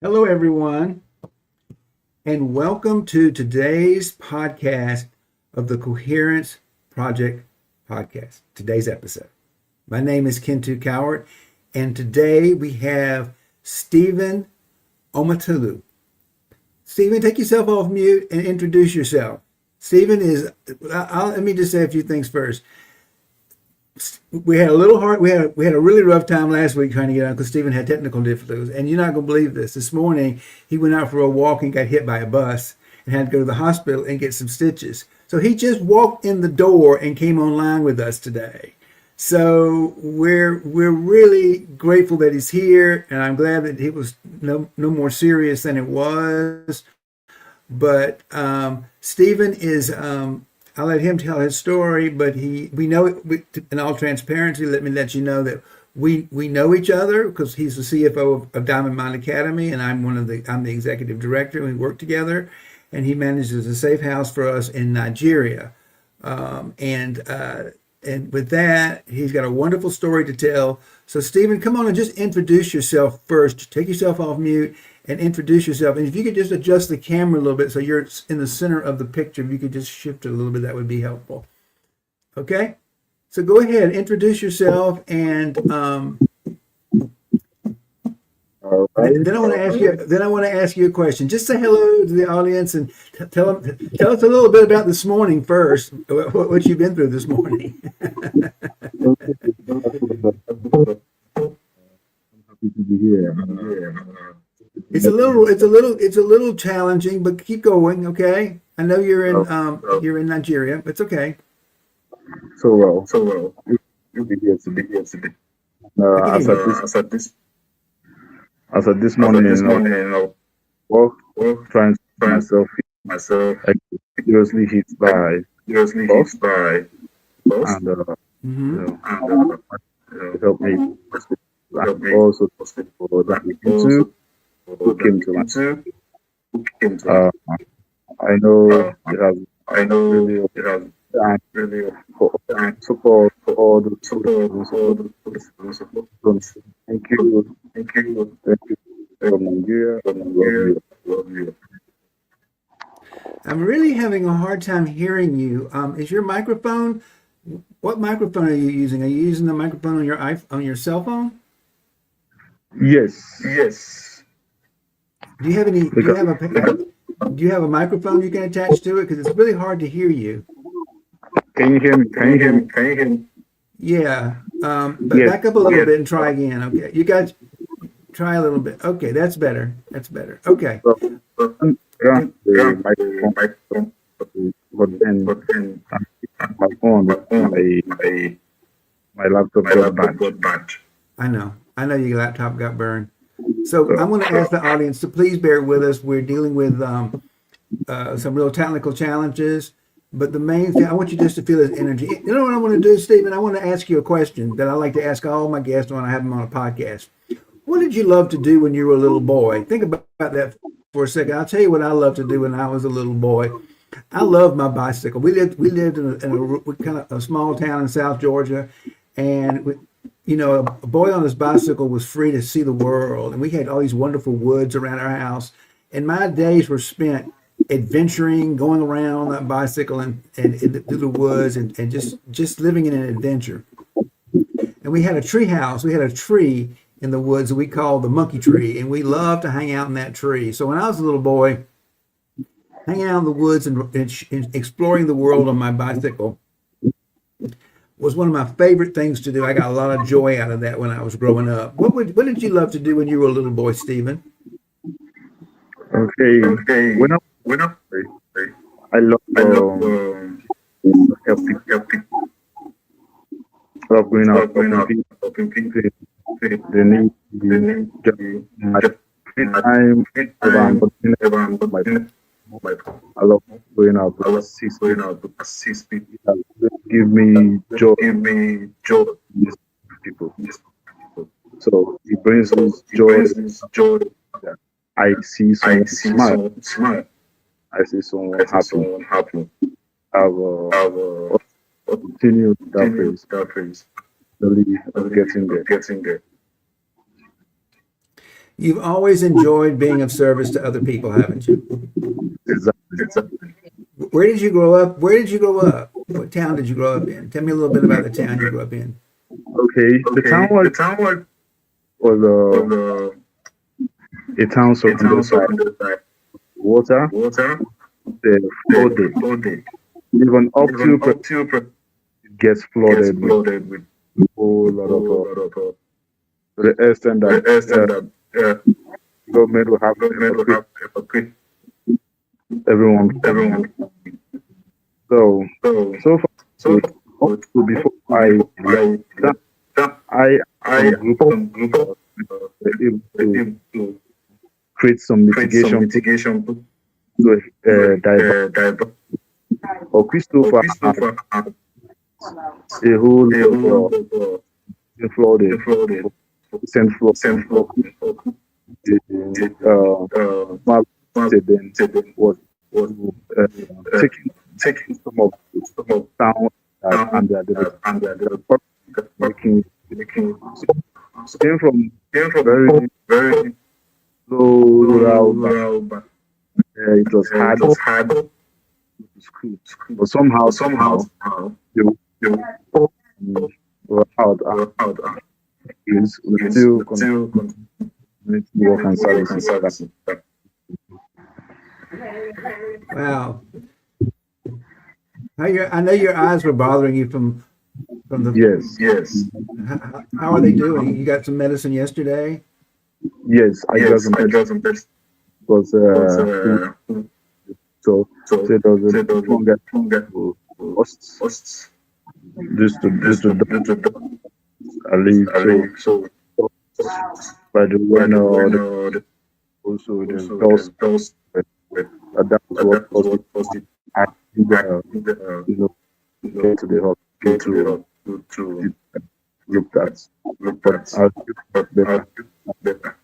Hello, everyone, and welcome to today's podcast of the Coherence Project podcast, today's episode. My name is Kentu Coward, and today we have Stephen Omatulu. Stephen, take yourself off mute and introduce yourself. Stephen is, let me just say a few things first. We had a little hard. We had a really rough time last week trying to get on because Stephen had technical difficulties. And you're not going to believe this. This morning he went out for a walk and got hit by a bus and had to go to the hospital and get some stitches. So he just walked in the door and came online with us today. So we're really grateful that he's here, and I'm glad that it was no more serious than it was. But Stephen is. I'll let him tell his story, but we know, in all transparency, let me let you know that we know each other because he's the CFO of Diamond Mine Academy, and I'm the executive director, and we work together. And he manages a safe house for us in Nigeria, and with that, he's got a wonderful story to tell. So, Stephen, come on and just introduce yourself first. Take yourself off mute and introduce yourself. And if you could just adjust the camera a little bit so you're in the center of the picture, if you could just shift it a little bit, that would be helpful. Okay? So go ahead, introduce yourself, and All right. then I want to ask you. Then I want to ask you a question. Just say hello to the audience and tell us a little bit about this morning first. What you've been through this morning. I'm happy to be here. It's a little challenging, but keep going. Okay. I know you're in Nigeria. It's okay. So well. You'll be here today. As at this morning, work trying to find myself seriously hit by boss, and help me also for that into who came to my I know it has really for support for all the support. Thank you from Nigeria. Love you. I'm really having a hard time hearing you. Is your microphone? What microphone are you using? Are you using the microphone on your cell phone? Yes. Do you have any? Do you have a microphone you can attach to it? Because it's really hard to hear you. Can you hear me? Yeah. But Yes. back up a little bit and try again. Okay. You guys try a little bit. Okay, that's better. Okay. Around the microphone, but then my phone, my laptop got bad. I know your laptop got burned. So I'm going to ask the audience to please bear with us. We're dealing with some real technical challenges, but the main thing I want you just to feel is energy. You know what I want to do, Stephen? I want to ask you a question that I like to ask all my guests when I have them on a podcast. What did you love to do when you were a little boy? Think about that for a second. I'll tell you what I loved to do when I was a little boy. I loved my bicycle. We lived in a kind of a small town in South Georgia, and a boy on his bicycle was free to see the world, and we had all these wonderful woods around our house. And my days were spent adventuring, going around on that bicycle and through the woods, and just living in an adventure. And we had a tree house. We had a tree in the woods that we called the monkey tree, and we loved to hang out in that tree. So when I was a little boy, hanging out in the woods and exploring the world on my bicycle was one of my favorite things to do. I got a lot of joy out of that when I was growing up. What did you love to do when you were a little boy, Stephen? Okay. When I love helping people. I love going out helping people. They need time. I love going out to assist people. Give me joy. People. So it brings us joy. I see someone smile. I see someone happy. I will continue that phase. Really getting there. You've always enjoyed being of service to other people, haven't you? Exactly. Where did you grow up? Where did you grow up? What town did you grow up in? Tell me a little bit about the town you grew up in. Okay, the town was a town surrounded by water. The flooded. Even up to it gets flooded with a whole lot of to the extent that government will have to evacuate everyone from. So so far good. Also, before I left, that I some group of were able to create some mitigation to divert. Or Christopher had a whole lot of flooded for recent flood for the smart then was to taking some of the town that and their development making so came from very low rural it was hard to school but somehow they were out and is we still continue to work and services that Wow. I know your eyes were bothering you from the. yes How are they doing? You got some medicine yesterday? yes I got some medicine because so there was a fungus lost due to a leaf so by the when the also the dust that was what caused it I think you know get to the hospital to look at but I'll better.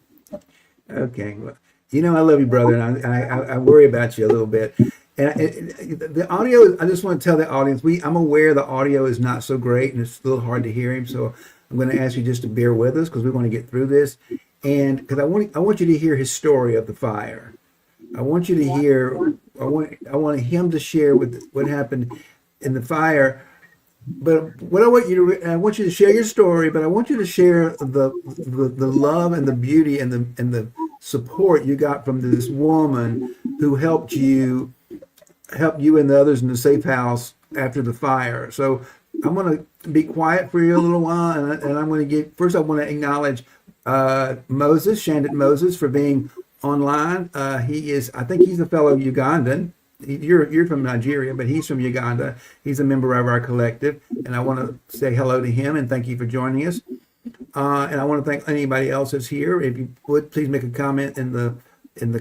Okay. Well, I love you, brother, and I worry about you a little bit. And the audio, I just want to tell the audience, I'm aware the audio is not so great and it's a little hard to hear him. So I'm going to ask you just to bear with us because we want to get through this. And because I want you to hear his story of the fire. I want you to hear, I want him to share what happened in the fire. But what I want you to share your story, but I want you to share the love and the beauty and the support you got from this woman who helped you and the others in the safe house after the fire. So I'm going to be quiet for you a little while, and I'm going to first I want to acknowledge Shandit Moses, for being online. I think he's a fellow Ugandan. You're from Nigeria, but he's from Uganda. He's a member of our collective, and I want to say hello to him and thank you for joining us. And I want to thank anybody else that's here. If you would please make a comment in the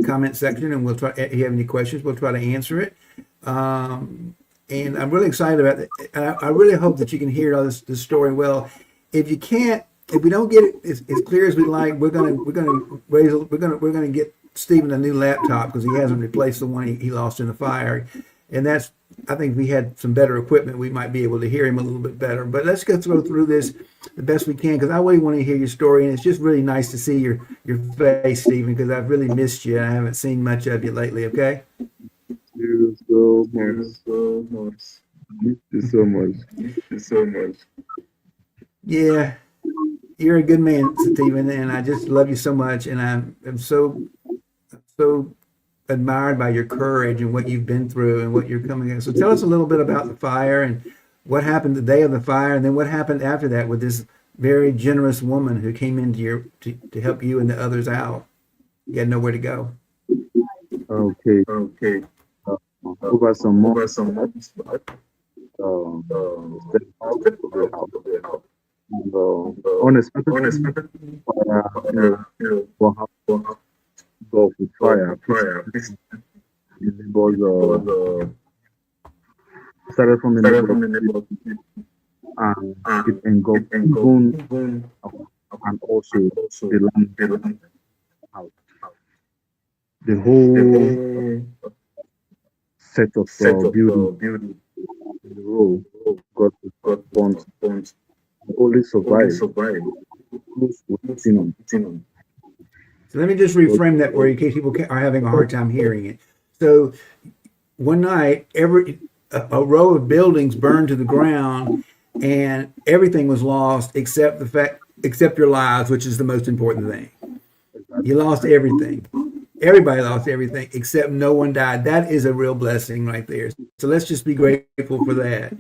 comment section, and we'll try. If you have any questions, we'll try to answer it. And I'm really excited about it. I really hope that you can hear all this story well. If you can't, if we don't get it as clear as we like, we're gonna get Stephen a new laptop because he hasn't replaced the one he lost in the fire, and I think if we had some better equipment, we might be able to hear him a little bit better. But let's go through this the best we can because I really want to hear your story, and it's just really nice to see your face, Stephen, because I've really missed you and I haven't seen much of you lately. Okay. You so much. Thank you so much. Yeah, you're a good man, Stephen, and I just love you so much, and I'm so admired by your courage and what you've been through and what you're coming in. So tell us a little bit about the fire and what happened the day of the fire, and then what happened after that with this very generous woman who came into to help you and the others out. You had nowhere to go. Okay. Over some months, step out of the house. And, unexpectedly, fire, what happened? Go with fire. The neighbors started from the neighbors and it engulfed even and also the land house. The whole set of building in the row got burnt. Only survived close to 18 on. So let me just reframe that for you in case people are having a hard time hearing it. So one night, a row of buildings burned to the ground, and everything was lost except your lives, which is the most important thing. You lost everything. Everybody lost everything except no one died. That is a real blessing right there. So let's just be grateful for that.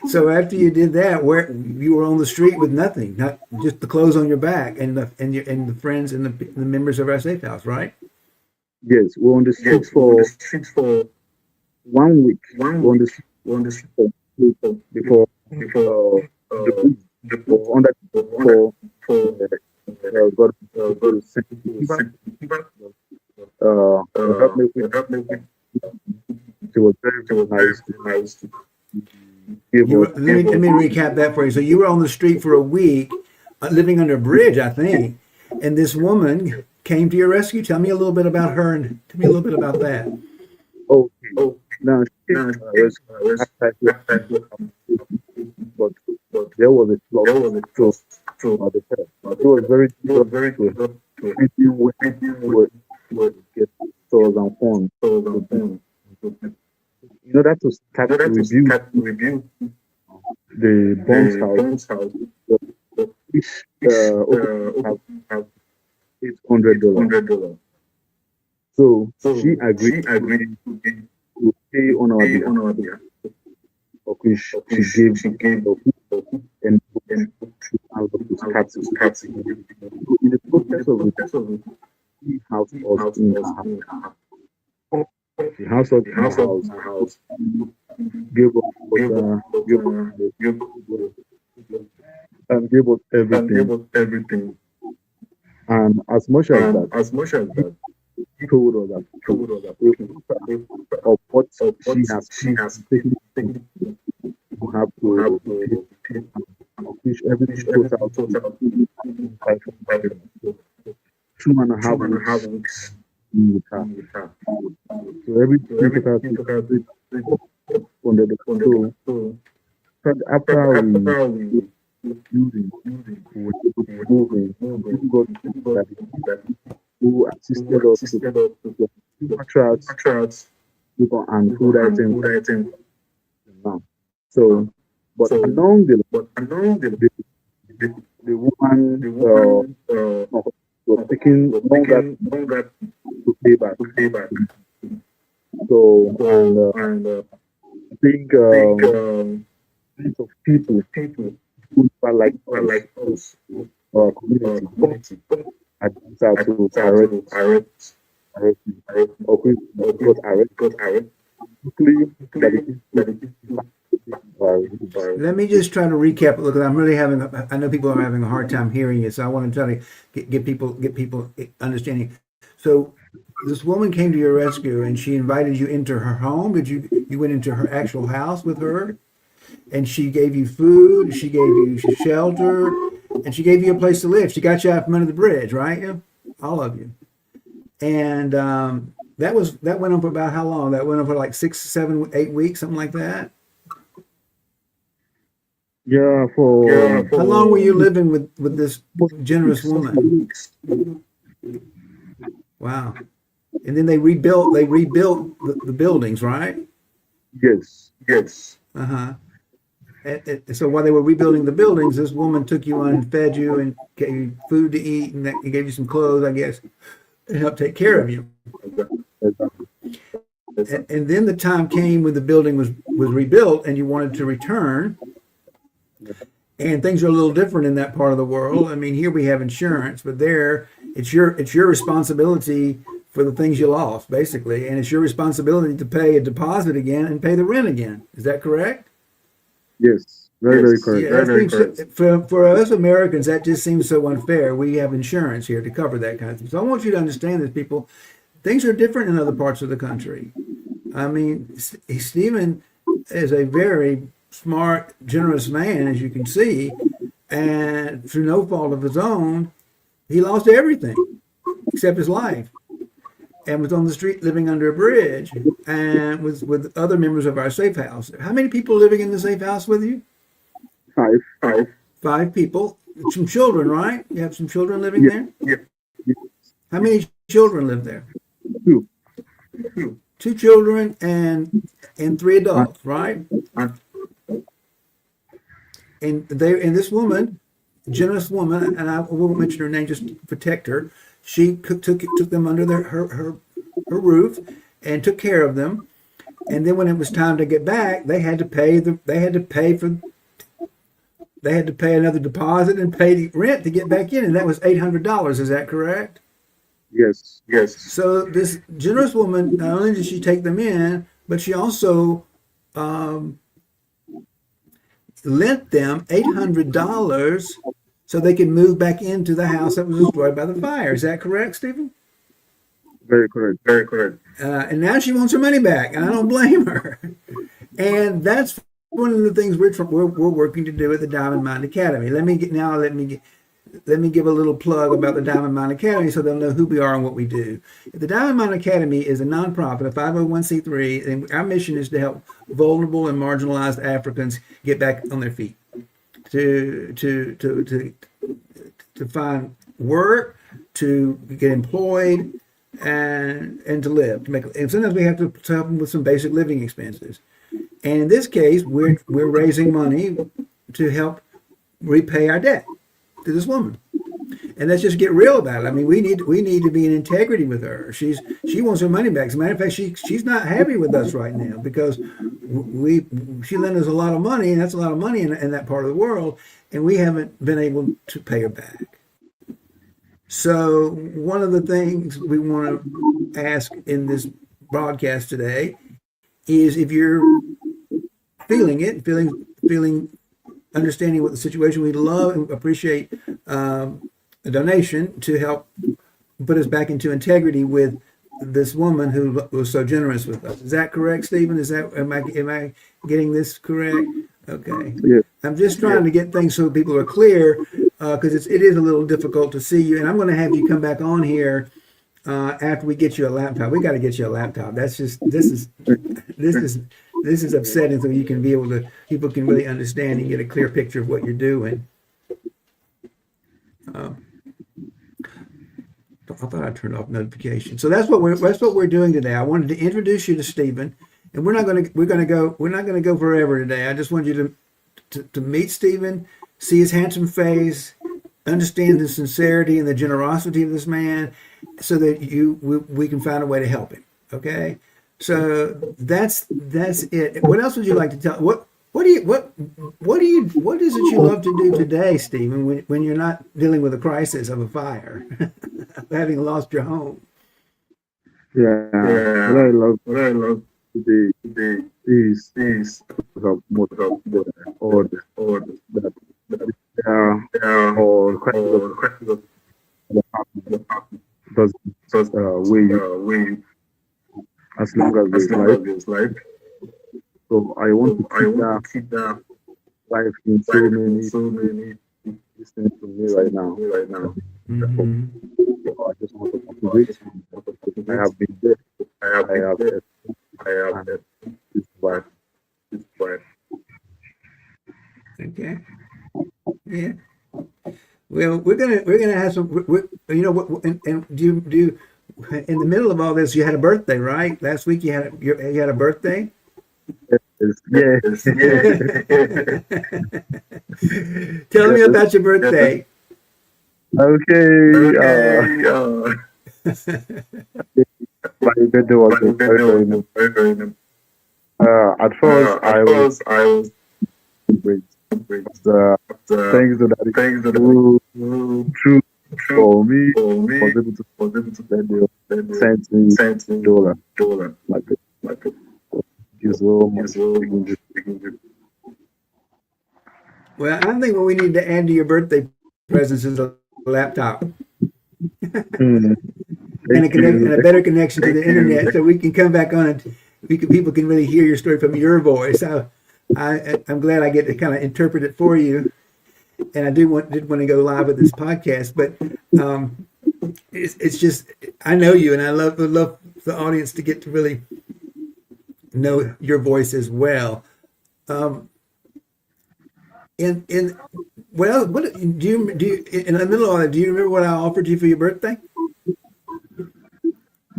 So after you did that, where you were on the street with nothing, not just the clothes on your back and the friends and the members of our safe house, right? Yes, we're on the street for 1 week. We're on the street for before the week or under for God to send help me with. It was very nice. Let me recap that for you. So you were on the street for a week, living under a bridge, I think, and this woman came to your rescue. Tell me a little bit about her and tell me a little bit about that. Okay. Now she was but there was a flood to the head. It was very difficult to get stores and funds in order to start to rebuild the bombs house. Each have $800. So she agreed to pay on our behalf. Okay, she gave and to start. So in the process of it, the house was in the house. The house of the house gave us water, gave us everything. And as much as that, he told us that of what she has taken, you have to fish everything total 2.5 weeks with her. So everything total under the so after we using moving God who assisted us to tracks and food items now. So but along the woman was taking longer to pay back. So and I think of people who are like us, our community, I decided to arrest or got arrested quickly. Let me just try to recap it because I'm really I know people are having a hard time hearing it, so I want to try to get people understanding. So this woman came to your rescue and she invited you into her home. You went into her actual house with her, and she gave you food, she gave you shelter, and she gave you a place to live. She got you out from under the bridge, right? Yeah, all of you. And that went on for about how long? That went on for like 6, 7, 8 weeks, something like that. Yeah, for how long were you living with this generous woman? Wow. And then they rebuilt the buildings, right? Yes. Uh-huh. So while they were rebuilding the buildings, this woman took you on, fed you, and gave you food to eat, and gave you some clothes, I guess, to help take care of you. And then the time came when the building was rebuilt, and you wanted to return. And things are a little different in that part of the world. I mean, here we have insurance, but there it's your responsibility for the things you lost, basically, and it's your responsibility to pay a deposit again and pay the rent again. Is that correct? Yes, very correct. Yeah, for us Americans, that just seems so unfair. We have insurance here to cover that kind of thing. So I want you to understand this, people. Things are different in other parts of the country. I mean, Stephen is a very smart, generous man, as you can see, and through no fault of his own, he lost everything except his life, and was on the street living under a bridge, and with other members of our safe house. How many people living in the safe house with you? 5. 5 people. Some children, right? You have some children living there? Yeah. How many children live there? Two. Two children and three And, adults, right? And this woman, generous woman, and I won't mention her name just to protect her. She took them under her roof and took care of them. And then when it was time to get back, they had to pay another deposit and pay the rent to get back in, and that was $800. Is that correct? yes. So this generous woman, not only did she take them in, but she also um, lent them $800 so they could move back into the house that was destroyed by the fire. Is that correct, Stephen? Very correct. And now she wants her money back, and I don't blame her. And that's one of the things we're working to do at the Diamond Mind Academy. Let me give a little plug about the Diamond Mind Academy so they'll know who we are and what we do. The Diamond Mind Academy is a nonprofit, a 501c3, and our mission is to help vulnerable and marginalized Africans get back on their feet, to find work, to get employed, and to live. And sometimes we have to help them with some basic living expenses. And in this case, we're raising money to help repay our debt to this woman. And let's just get real about it. I mean, we need to be in integrity with her. She wants her money back. As a matter of fact, she's not happy with us right now because she lent us a lot of money, and that's a lot of money in that part of the world, and we haven't been able to pay her back. So one of the things we want to ask in this broadcast today is if you're feeling, understanding what the situation, we'd love and appreciate a donation to help put us back into integrity with this woman who was so generous with us. Is that correct, Stephen? Am I getting this correct? Okay. Yeah. I'm just trying to get things so people are clear because it is a little difficult to see you, and I'm going to have you come back on here after we get you a laptop. We got to get you a laptop. This is upsetting, so you can be able to, people can really understand and get a clear picture of what you're doing. I thought I turned off notifications. So that's what we're doing today. I wanted to introduce you to Stephen, and we're not going to go forever today. I just want you to meet Stephen, see his handsome face, understand the sincerity and the generosity of this man, so that we can find a way to help him. Okay, so that's it. What else would you like to tell? What is it you love to do today, Stephen, when you're not dealing with a crisis of a fire, having lost your home? Yeah. What I love today is help most of the order that or questions of the does way as long as there's life. So I want to keep that life in so many listening to me right now. Mm-hmm. So I just want to motivate you. I have been there. I have this part. Okay. Yeah. Well, we're gonna have some. You know what? And do you in the middle of all this, you had a birthday, right? Last week you had a birthday. Yes. Tell me about your birthday. Okay. My birthday was very. At first, I was great. Thanks to that, who true for me was able to send me $1. Like you so much. Well, I think what we need to add to your birthday presents is a laptop and a better connection to the internet, so we can come back on and people can really hear your story from your voice. I'm glad I get to kind of interpret it for you, and I did want to go live with this podcast, but it's just I know you, and I love the audience to get to really know your voice as well. In what else? What do you in the middle of it? Do you remember what I offered you for your birthday?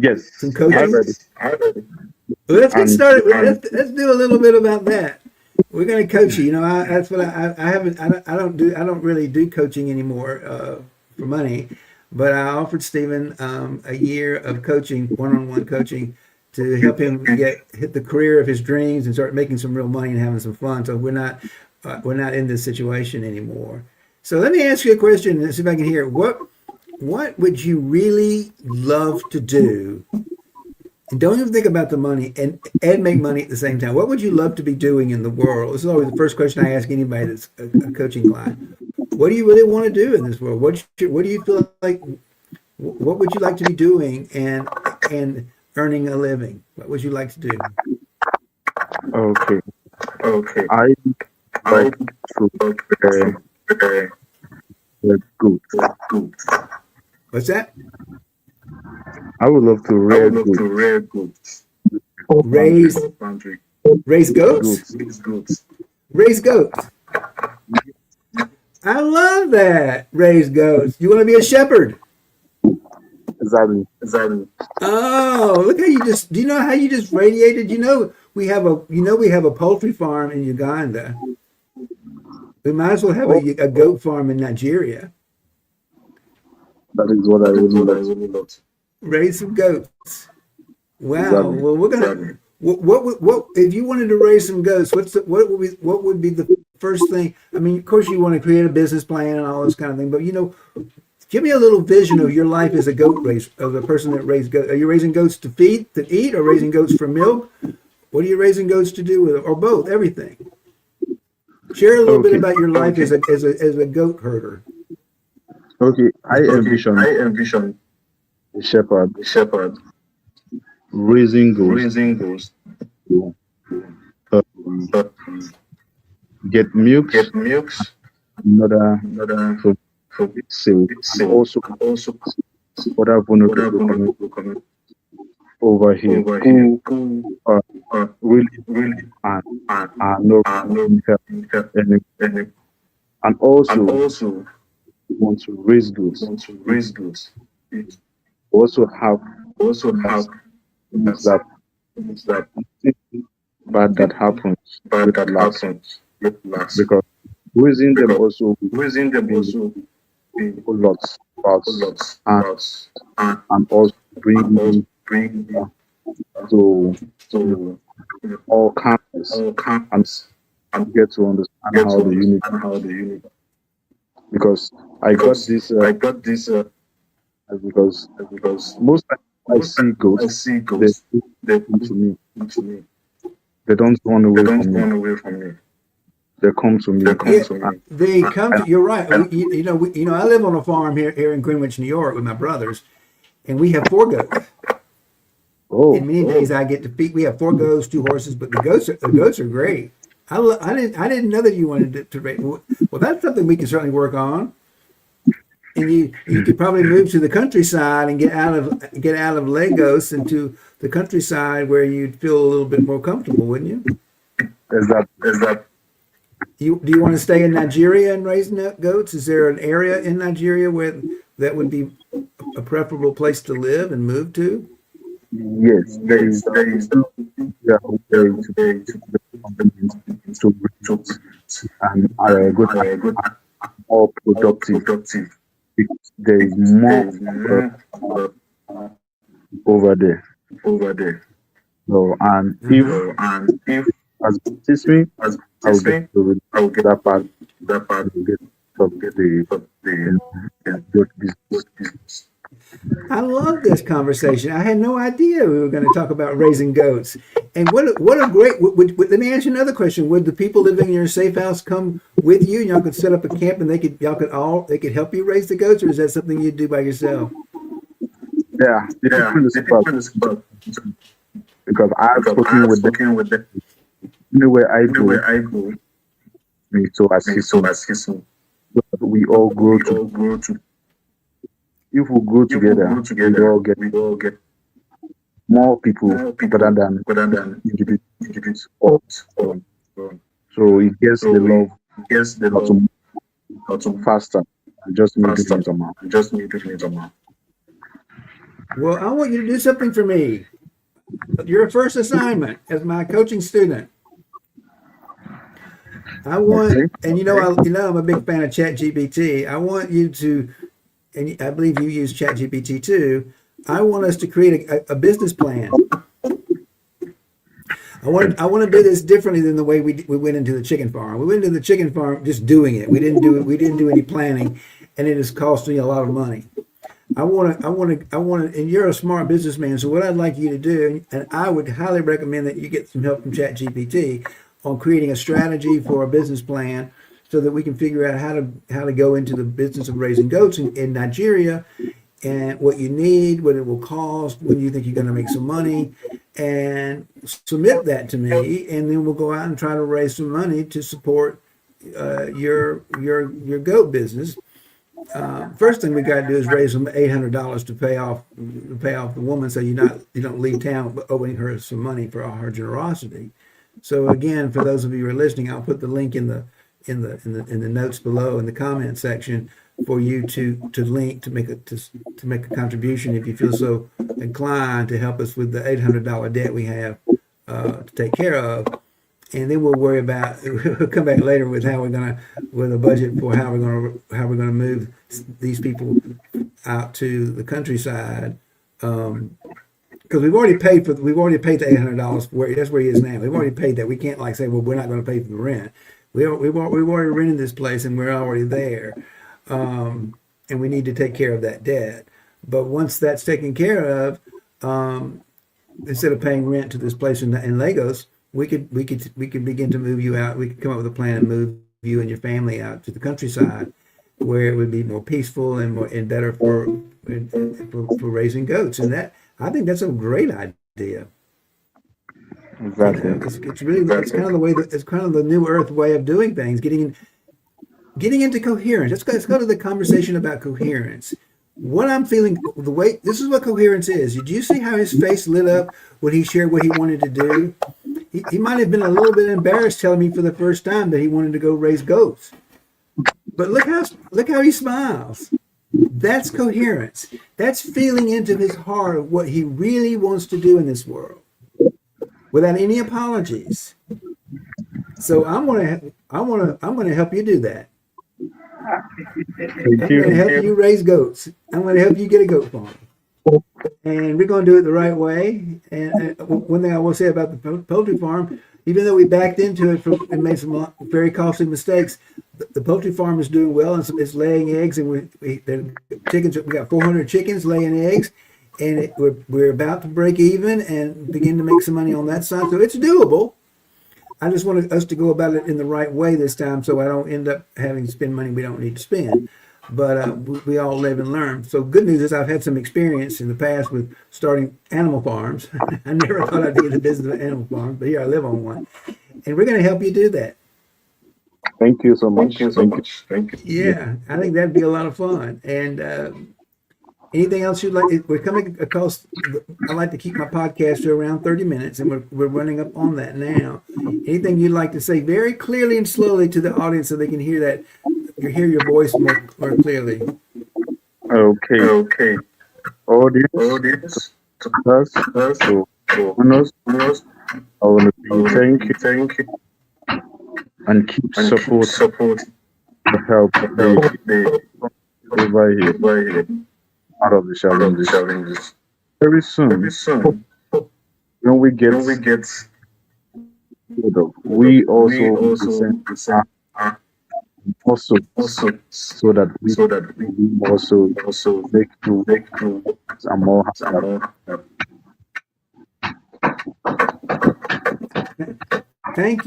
Some Yes, I coaching? read it. Well, let's get And started. Let's do a little bit about that. We're going to coach you. You know, that's what I haven't. I don't really do coaching anymore for money, but I offered Stephen a year of coaching, one-on-one coaching, to help him hit the career of his dreams and start making some real money and having some fun. So we're not in this situation anymore. So let me ask you a question and see if I can hear it. What would you really love to do? And don't even think about the money and make money at the same time. What would you love to be doing in the world? This is always the first question I ask anybody that's a coaching client. What do you really want to do in this world? What do you feel like? What would you like to be doing and earning a living? What would you like to do? okay, Okay. I love I to uh, read goods. What's that? I would love to I read would love to goods. rear goods. Raise Boundary. raise goats. Goods. These goods. Raise goats. I love that. Raise goats. You want to be a shepherd? Exactly. Exactly. Oh, look how you just. Do you know how you just radiated? We have a poultry farm in Uganda. We might as well have Oh, a goat farm in Nigeria. that is what I That is really what I love. really love. Raise some goats. Wow. Exactly. Well, we're gonna. Exactly. What if you wanted to raise some goats? What would be the first thing? I mean, of course, you want to create a business plan and all this kind of thing. But give me a little vision of your life as a goat race of a person that raised goats. Are you raising goats to feed, to eat, or raising goats for milk? What are you raising goats to do with it, or both? Everything. Share a little bit Okay. about your life as a goat herder. Okay. I Okay. envision I envision a shepherd a shepherd raising goats raising goats to um, that get milks get milks in order in order to for sale, and sale also and also other other vulnerable communities vulnerable communities over here over here who who are are really really and are are not are not in help in help any, and and and also also want to raise goods. want to It raise goods. It also have also that have things that that that nothing bad that happens bad with that last, happens with last because raising them because also raising them be also be a whole lot about a lot and, about and and also also bring bring uh, you to to all calmness all and campus and get to understand get how to the unit, understand how the unit because I got because this I got this because because most times I most see times I ghosts, see they ghosts they come to me. come to me. They don't run They away don't from me. run away from me. They come to They me. come Yeah, to And, me. they come and to. You're right. I live on a farm here in Greenwich, New York, with my brothers, and we have four goats. And oh, many days I get to feed. We have four goats, two horses, but the goats are great. I didn't know that you wanted to raise. Well, that's something we can certainly work on. And you could probably move to the countryside and get out of Lagos into the countryside where you'd feel a little bit more comfortable, wouldn't you? is that Is that Do you want to stay in Nigeria and raise goats? Is there an area in Nigeria where that would be a preferable place to live and move to? yes, there is yes, there is a way to way be convenient to to breed and good and good and more or productive, productive. because there is There more is more over there. over there. So, and if Uh-huh. So and if as it me, as I will this get way, to I will get that part. that I part will get of get the of the good business. good business. I love this conversation. I had no idea we were going to talk about raising goats. And what a great. Let me ask you another question. Would the people living in your safe house come with you? Y'all could set up a camp and they could help you raise the goats, or is that something you do by yourself? Yeah, the people Yeah, in the the super, people in the spot because I've because I spoken have with them spoken with them anywhere I go, anywhere I go. me to Me assist so me. assist me. So that we So all grow we to. all grow to. If we grow If we together, grow we together, all get we all get more people more rather people than rather than individuals. individuals. So Um, um, so it gets so the we love guess the how to love move how to faster and just me doing faster it on my own. and just me doing it on my Well, I want you to do something for me. Your first assignment as my coaching student. I want, Okay. and I'm a big fan of ChatGPT. I want you to, and I believe you use ChatGPT too. I want us to create a business plan. I want to do this differently than the way we went into the chicken farm. We went into the chicken farm just doing it. We didn't do any planning, and it is costing a lot of money. And you're a smart businessman. So what I'd like you to do, and I would highly recommend that you get some help from ChatGPT on creating a strategy for a business plan, so that we can figure out how to go into the business of raising goats in Nigeria, and what you need, what it will cost, when you think you're going to make some money, and submit that to me, and then we'll go out and try to raise some money to support your goat business. First thing we got to do is raise them $800 to pay off the woman, so you don't leave town owing her some money for all her generosity. So again, for those of you who are listening, I'll put the link in the notes below in the comment section for you to link to make a contribution if you feel so inclined to help us with the $800 debt we have to take care of. And then we'll worry about we'll come back later with with a budget for how we're gonna move these people out to the countryside, because we've already paid the $800 for that's where he is now. We've already paid that. We can't like say, well, we're not going to pay for the rent. We've already rented this place and we're already there, and we need to take care of that debt. But once that's taken care of, instead of paying rent to this place in Lagos, we could begin to move you out. We could come up with a plan and move you and your family out to the countryside, where it would be more peaceful and better for raising goats. And that, I think that's a great idea. Exactly. It's kind of the way that it's kind of the new earth way of doing things. Getting into coherence. Let's go to the conversation about coherence. What I'm feeling, this is what coherence is. Did you see how his face lit up when he shared what he wanted to do? He might have been a little bit embarrassed telling me for the first time that he wanted to go raise goats. But look how he smiles. That's coherence. That's feeling into his heart of what he really wants to do in this world, without any apologies. So I'm gonna help you do that. I'm Thank going to you. help you raise goats. I'm going to help you get a goat farm. And we're going to do it the right way. And one thing I will say about the poultry farm, even though we backed into it and made some very costly mistakes, the poultry farm is doing well, and it's laying eggs. And the chickens, we got 400 chickens laying eggs, and we're about to break even and begin to make some money on that side. So it's doable. I just wanted us to go about it in the right way this time, so I don't end up having to spend money we don't need to spend. But we all live and learn. So good news is I've had some experience in the past with starting animal farms. I never thought I'd be in the business of animal farms, but here I live on one. And we're going to help you do that. Thank you so much. Thank you so much. Thank you. Yeah, I think that'd be a lot of fun. And anything else you'd like? We're coming across. I like to keep my podcast to around 30 minutes, and we're running up on that now. Anything you'd like to say very clearly and slowly to the audience so they can hear your voice more clearly? Okay. Okay. Audience, us, so honors, I want to say thank you and keep support the help over here out of the challenges. Very soon, when we get we also present also so that we also make some more happy. Thank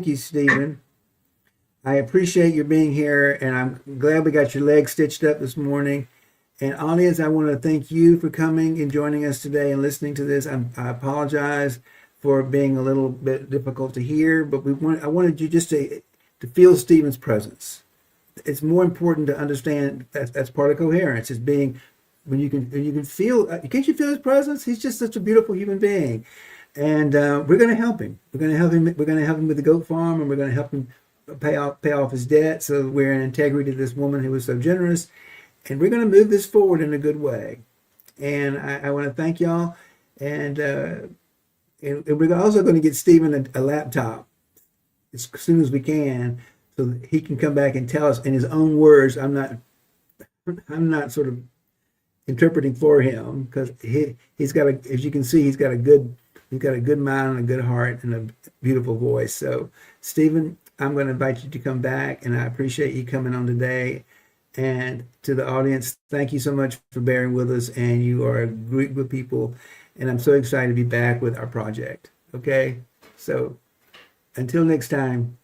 you, Stephen. I appreciate your being here, and I'm glad we got your leg stitched up this morning. And audience, I want to thank you for coming and joining us today and listening to this. I apologize for being a little bit difficult to hear, but I wanted you just to feel Stephen's presence. It's more important to understand that's part of coherence. Is being when you can feel. Can't you feel his presence? He's just such a beautiful human being, and we're going to help him. We're going to help him. We're going to help him with the goat farm, and we're going to help him pay off his debt. So we're in integrity to this woman who was so generous, and we're going to move this forward in a good way. And I want to thank y'all. And, and we're also going to get Stephen a laptop as soon as we can, so that he can come back and tell us in his own words. I'm not sort of interpreting for him, because he's got a, as you can see, he's got a good mind and a good heart and a beautiful voice. So Stephen, I'm going to invite you to come back, and I appreciate you coming on today. And to the audience, thank you so much for bearing with us. And you are a group of people, and I'm so excited to be back with our project. Okay, so until next time,